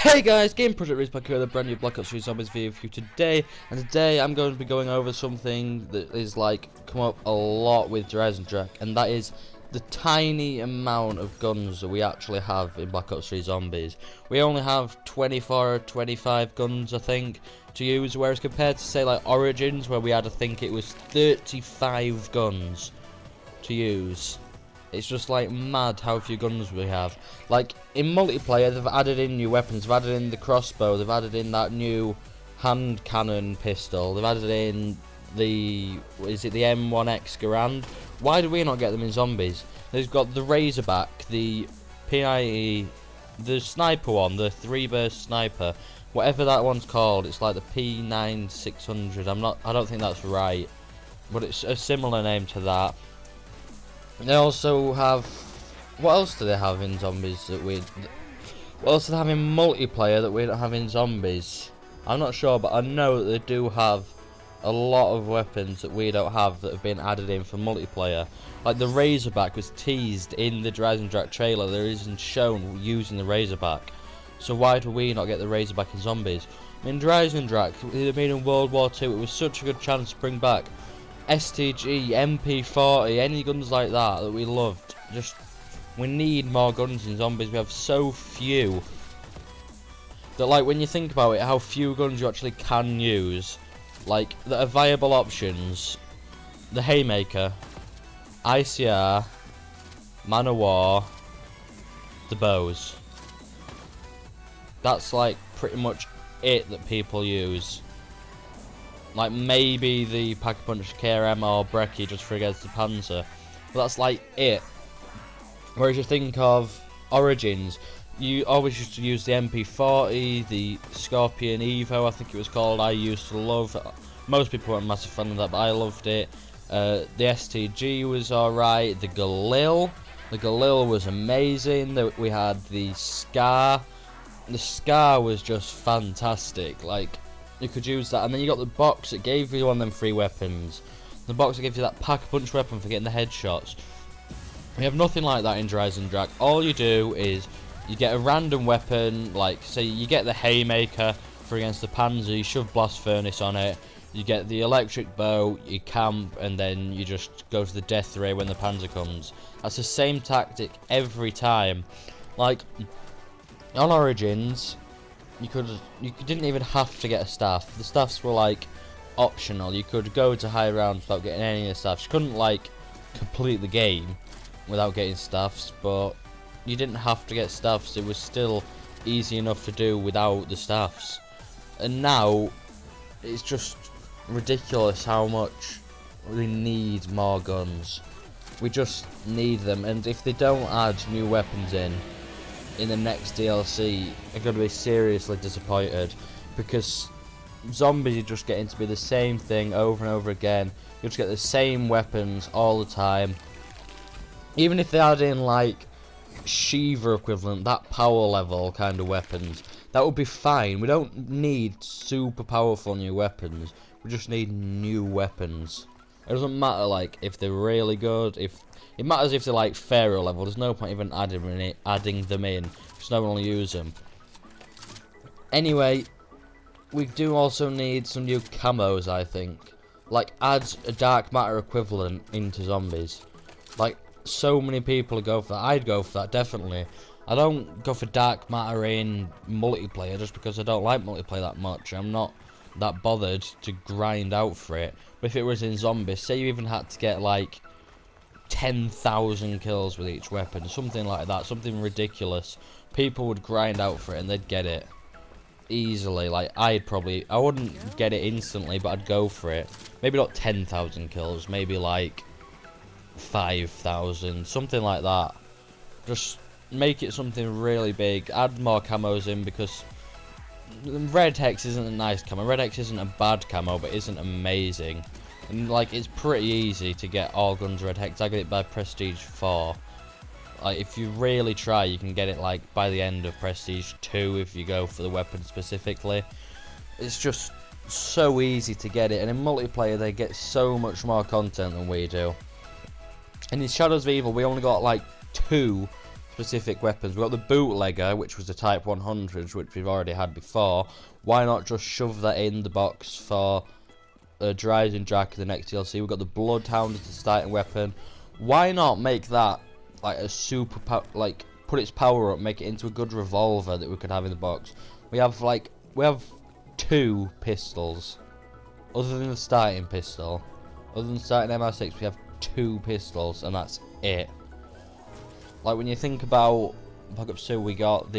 Hey guys, Game Project Riz back here with a brand new Black Ops 3 Zombies video for you today. And today I'm going to be going over something that is come up a lot with Treyarch, and that is the tiny amount of guns that we actually have in Black Ops 3 Zombies. We only have 24 or 25 guns, I think, to use, whereas compared to say like Origins, where we had, I think it was 35 guns to use. It's just like mad how few guns we have. Like in multiplayer, they've added in new weapons. They've added in the crossbow. They've added in that new hand cannon pistol. They've added in the the M1X Garand. Why do we not get them in Zombies? They've got the Razorback, the PIE, the sniper one, the 3-burst sniper, whatever that one's called. It's like the P9600. I don't think that's right, but it's a similar name to that. They also have, what else do they have in Zombies that what else do they have in multiplayer that we don't have in Zombies? I'm not sure, but I know that they do have a lot of weapons that we don't have that have been added in for multiplayer. Like the Razorback was teased in the Treyarch trailer, there isn't shown using the Razorback. So why do we not get the Razorback in Zombies? I mean, Treyarch, they've been in World War II, it was such a good chance to bring back STG, MP40, any guns like that we loved. Just, we need more guns in Zombies. We have so few that, like, when you think about it, how few guns you actually can use, like, that are viable options: the Haymaker, ICR, Man of War, the bows. That's like pretty much it that people use. Like maybe the Pack-a-Punch KRM or Brecci just for against the Panzer, but that's like it. Whereas you think of Origins, you always used to use the MP40, the Scorpion Evo, I think it was called. I used to love. Most people weren't a massive fan of that, but I loved it. The STG was alright. The Galil was amazing. We had the Scar. The Scar was just fantastic. Like, you could use that, and then you got the box that gave you one of them free weapons. The box that gives you that Pack-a-Punch weapon for getting the headshots. We have nothing like that in Treyarch. All you do is you get a random weapon, like say you get the Haymaker for against the Panzer, you shove Blast Furnace on it. You get the electric bow, you camp, and then you just go to the death ray when the Panzer comes. That's the same tactic every time. Like on Origins, you didn't even have to get a staff. The staffs were like optional. You could go to high rounds without getting any of the staffs. You couldn't like complete the game without getting staffs, but you didn't have to get staffs. It was still easy enough to do without the staffs. And now it's just ridiculous how much we need more guns. We just need them, and if they don't add new weapons in the next DLC, I'm going to be seriously disappointed, because Zombies are just getting to be the same thing over and over again. You just get the same weapons all the time. Even if they add in like Shiva equivalent, that power level kind of weapons, that would be fine. We don't need super powerful new weapons, we just need new weapons. It doesn't matter like if they're really good, it matters if they're like Pharaoh level. There's no point even adding them in, because no one will use them. Anyway, we do also need some new camos, I think. Like, add a dark matter equivalent into Zombies. Like, so many people go for that. I'd go for that, definitely. I don't go for dark matter in multiplayer just because I don't like multiplayer that much. I'm not that bothered to grind out for it. But if it was in Zombies, say you even had to get like 10,000 kills with each weapon, something like that, something ridiculous, people would grind out for it and they'd get it easily. Like, I wouldn't get it instantly, but I'd go for it. Maybe not 10,000 kills, maybe like 5,000, something like that. Just make it something really big. Add more camos in, because Red Hex isn't a nice camo. Red Hex isn't a bad camo, but isn't amazing. And like, it's pretty easy to get all guns Red Hex. I get it by Prestige 4. Like, if you really try, you can get it like by the end of Prestige 2 if you go for the weapon specifically. It's just so easy to get it, and in multiplayer they get so much more content than we do. And in Shadows of Evil we only got like 2 specific weapons. We've got the bootlegger, which was the Type 100, which we've already had before. Why not just shove that in the box for Dryzen Jack in the next DLC? We've got the Bloodhound as the starting weapon. Why not make that like a super put its power up, make it into a good revolver that we could have in the box? We have 2 pistols. Other than the starting pistol, other than the starting MR6, we have 2 pistols, and that's it. Like, when you think about Black Ops 2, we had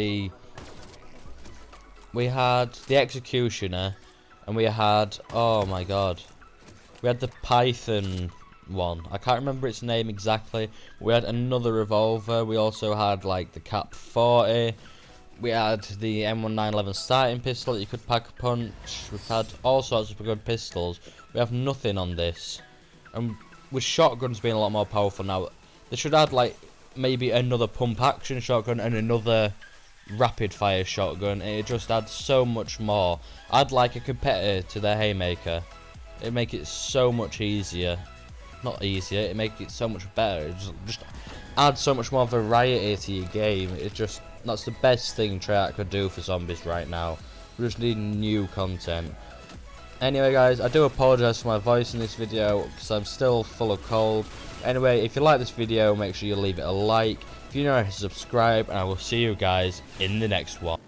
the Executioner, and we had, oh my god, we had the Python one. I can't remember its name exactly. We had another revolver. We also had like the Cap 40. We had the M1911 starting pistol that you could pack a punch. We've had all sorts of good pistols. We have nothing on this. And with shotguns being a lot more powerful now, they should add like maybe another pump action shotgun and another rapid fire shotgun. It just adds so much more. Add like a competitor to their Haymaker. It'd make it so much easier. Not easier, it makes it so much better. It just add so much more variety to your game. That's the best thing Treyarch could do for zombies right now. We just need new content. Anyway guys, I do apologise for my voice in this video because I'm still full of cold. Anyway, if you like this video, make sure you leave it a like. If you're new, subscribe, and I will see you guys in the next one.